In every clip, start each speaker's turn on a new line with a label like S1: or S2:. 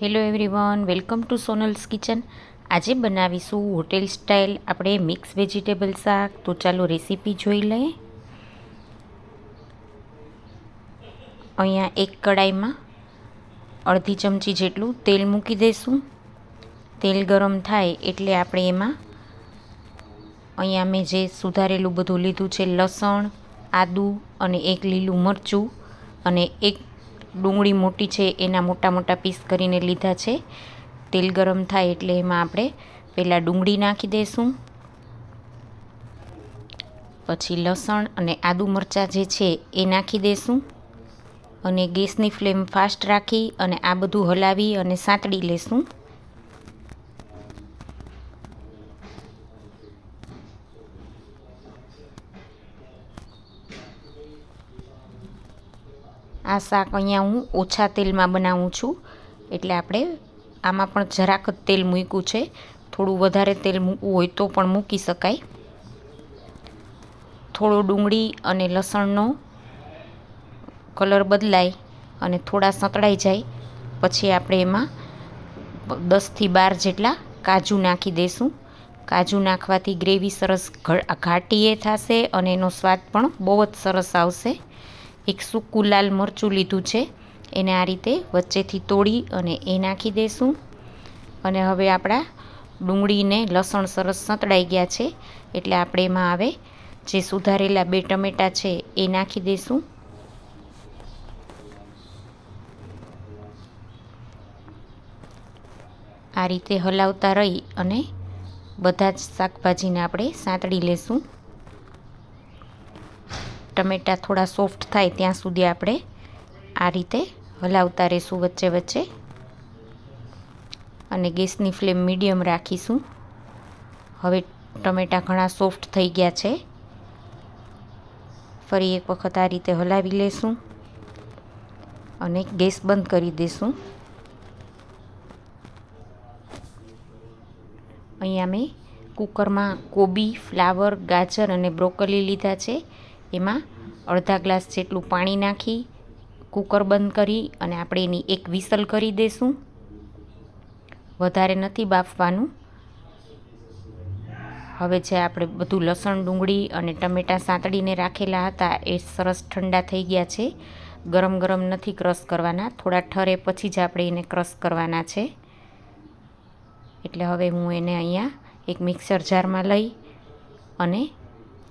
S1: Hello everyone, welcome to Sonal's kitchen. આજે બનાવીશું hotel style આપણે મિક્સ વેજીટેબલ શાક. તો ચાલો રેસીપી જોઈ લઈએ. અહીંયા એક કડાઈમાં અડધી ચમચી જેટલું તેલ મૂકી દઈશું. તેલ ગરમ થાય એટલે આપણે એમાં અહીંયા મેં જે સુધારેલું બધું લીધું છે, લસણ, આદું અને એક લીલું મરચું અને એક ડુંગળી મોટી છે, એના મોટા મોટા પીસ કરીને લીધા છે. તેલ ગરમ થાય એટલે એમાં આપણે પહેલાં ડુંગળી નાખી દઈશું. પછી લસણ અને આદુ મરચાં જે છે એ નાખી દઈશું અને ગેસની ફ્લેમ ફાસ્ટ રાખી અને આ બધું હલાવી અને સાંતળી લેશું. આ શાક અહીંયા હું ઓછા તેલમાં બનાવું છું, એટલે આપણે આમાં પણ જરાક જ તેલ મૂક્યું છે. થોડું વધારે તેલ મૂકવું હોય તો પણ મૂકી શકાય. થોડો ડુંગળી અને લસણનો કલર બદલાય અને થોડા સંતળાઈ જાય પછી આપણે એમાં 10થી 12 જેટલા કાજુ નાખી દઈશું. કાજુ નાખવાથી ગ્રેવી સરસ ઘાટી એ થશે અને એનો સ્વાદ પણ બહુ જ સરસ આવશે. એક સૂકું લાલ મરચું લીધું છે, એને આ રીતે વચ્ચેથી તોડી અને એ નાખી દઈશું. અને હવે આપણા ડુંગળીને લસણ સરસ સંતળાઈ ગયા છે એટલે આપણે એમાં હવે જે સુધારેલા 2 ટમેટાં છે એ નાખી દઈશું. આ રીતે હલાવતા રહી અને બધા જ શાકભાજીને આપણે સાંતળી લેશું. ટમેટાં થોડા સોફ્ટ થાય ત્યાં સુધી આપણે આ રીતે હલાવતા રહીશું વચ્ચે વચ્ચે અને ગેસની ફ્લેમ મીડિયમ રાખીશું. હવે ટમેટાં ઘણા સોફ્ટ થઈ ગયા છે. ફરી એક વખત આ રીતે હલાવી લેશું અને ગેસ બંધ કરી દઈશું. અહીંયા મેં કુકરમાં કોબી, ફ્લાવર, ગાજર અને બ્રોકોલી લીધા છે. એમાં અડધા ગ્લાસ જેટલું પાણી નાખી કુકર બંધ કરી અને આપણે એની એક વિસલ કરી દઈશું. વધારે નથી બાફવાનું. હવે જે આપણે બધું લસણ, ડુંગળી અને ટમેટાં સાંતળીને રાખેલા હતા એ સરસ ઠંડા થઈ ગયા છે. ગરમ ગરમ નથી ક્રશ કરવાના, થોડા ઠરે પછી જ આપણે એને ક્રશ કરવાના છે. એટલે હવે હું એને અહીંયા એક મિક્સર જારમાં લઈ અને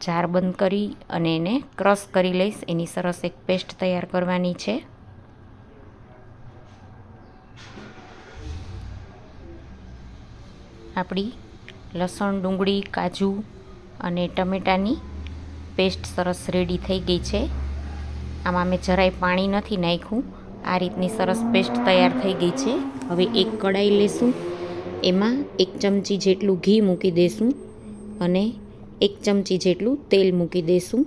S1: જાર બંધ કરી અને એને ક્રશ કરી લઈશ. એની સરસ એક પેસ્ટ તૈયાર કરવાની છે. આપણી લસણ, ડુંગળી, કાજુ અને ટમેટાની પેસ્ટ સરસ રેડી થઈ ગઈ છે. આમાં મેં જરાય પાણી નથી નાખ્યું. આ રીતની સરસ પેસ્ટ તૈયાર થઈ ગઈ છે. હવે એક કડાઈ લેશું, એમાં 1 ચમચી જેટલું ઘી મૂકી દઈશું અને 1 ચમચી જેટલું તેલ મૂકી દઈશું.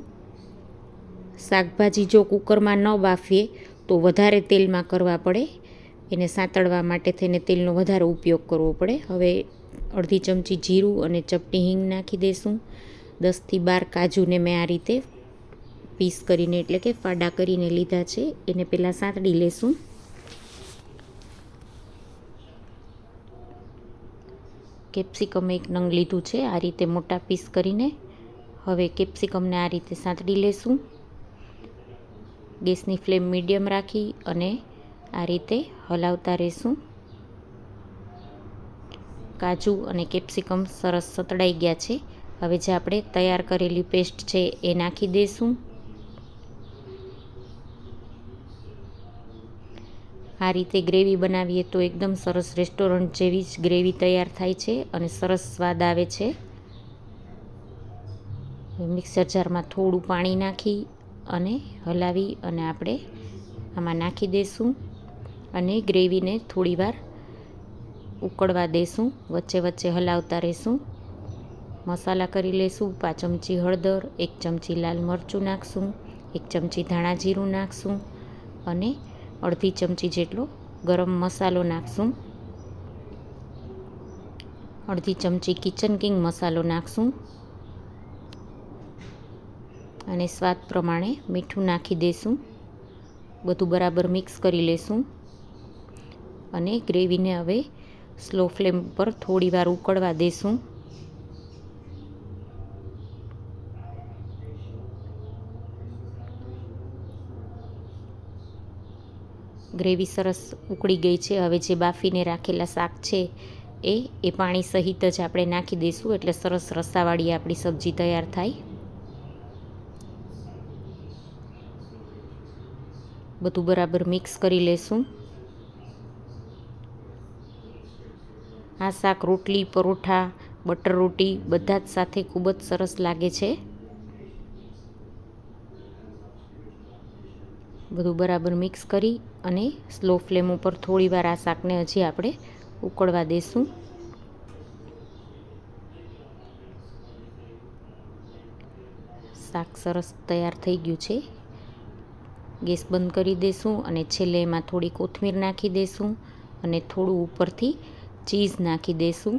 S1: શાકભાજી જો કુકરમાં ન બાફીએ તો વધારે તેલમાં કરવા પડે. એને સાંતળવા માટે થઈને તેલનો વધારે ઉપયોગ કરવો પડે. હવે અડધી ચમચી જીરું અને ચપટી હિંગ નાખી દઈશું. 10થી 12 કાજુને મેં આ રીતે પીસ કરીને એટલે કે ફાડા કરીને લીધા છે. એને પહેલાં સાંતળી લેશું. કેપ્સિકમ 1 નંગ લીધું છે આ રીતે મોટા પીસ કરીને. હવે કેપ્સિકમને આ રીતે સાંતળી લેશું. ગેસની ફ્લેમ મીડિયમ રાખી અને આ રીતે હલાવતા રહીશું. કાજુ અને કેપ્સિકમ સરસ સતળાઈ ગયા છે. હવે જે આપણે તૈયાર કરેલી પેસ્ટ છે એ નાખી દઈશું. આ રીતે ગ્રેવી બનાવીએ તો એકદમ સરસ રેસ્ટોરન્ટ જેવી જ ગ્રેવી તૈયાર થાય છે અને સરસ સ્વાદ આવે છે. મિક્સર જારમાં થોડું પાણી નાખી અને હલાવી અને આપણે આમાં નાખી દઈશું અને ગ્રેવીને થોડીવાર ઉકળવા દઈશું. વચ્ચે વચ્ચે હલાવતા રહીશું. મસાલા કરી લઈશું. 5 ચમચી હળદર, 1 ચમચી લાલ મરચું નાખશું, 1 ચમચી ધાણા જીરું નાખશું અને અડધી ચમચી જેટલો ગરમ મસાલો નાખશું. અડધી ચમચી કિચન કિંગ મસાલો નાખશું અને સ્વાદ પ્રમાણે મીઠું નાખી દઈશું. બધું બરાબર મિક્સ કરી લઈશું અને ગ્રેવીને હવે સ્લો ફ્લેમ પર થોડી વાર ઉકળવા દેશું. ગ્રેવી સરસ ઉકળી ગઈ છે. હવે જે બાફીને રાખેલા શાક છે એ પાણી સહિત જ આપણે નાખી દઈશું, એટલે સરસ રસાવાળી આપણી સબ્જી તૈયાર થાય. બધું બરાબર મિક્સ કરી લેશું. આ શાક રોટલી, પરોઠા, બટર રોટી બધા જ સાથે ખૂબ જ સરસ લાગે છે. બધું બરાબર મિક્સ કરી અને સ્લો ફ્લેમ ઉપર થોડી વાર આ શાકને હજી આપણે ઉકળવા દેશું. શાક સરસ તૈયાર થઈ ગયું છે. ગેસ બંધ કરી દઈશું અને છેલ્લે એમાં થોડી કોથમીર નાખી દઈશું અને થોડું ઉપરથી ચીઝ નાખી દઈશું.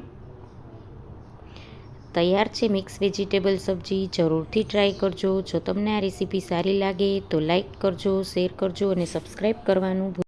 S1: તૈયાર છે મિક્સ વેજીટેબલ સબ્જી. જરૂરથી ટ્રાય કરજો. જો તમને આ રેસીપી સારી લાગે તો લાઈક કરજો, શેર કરજો અને સબસ્ક્રાઈબ કરવાનું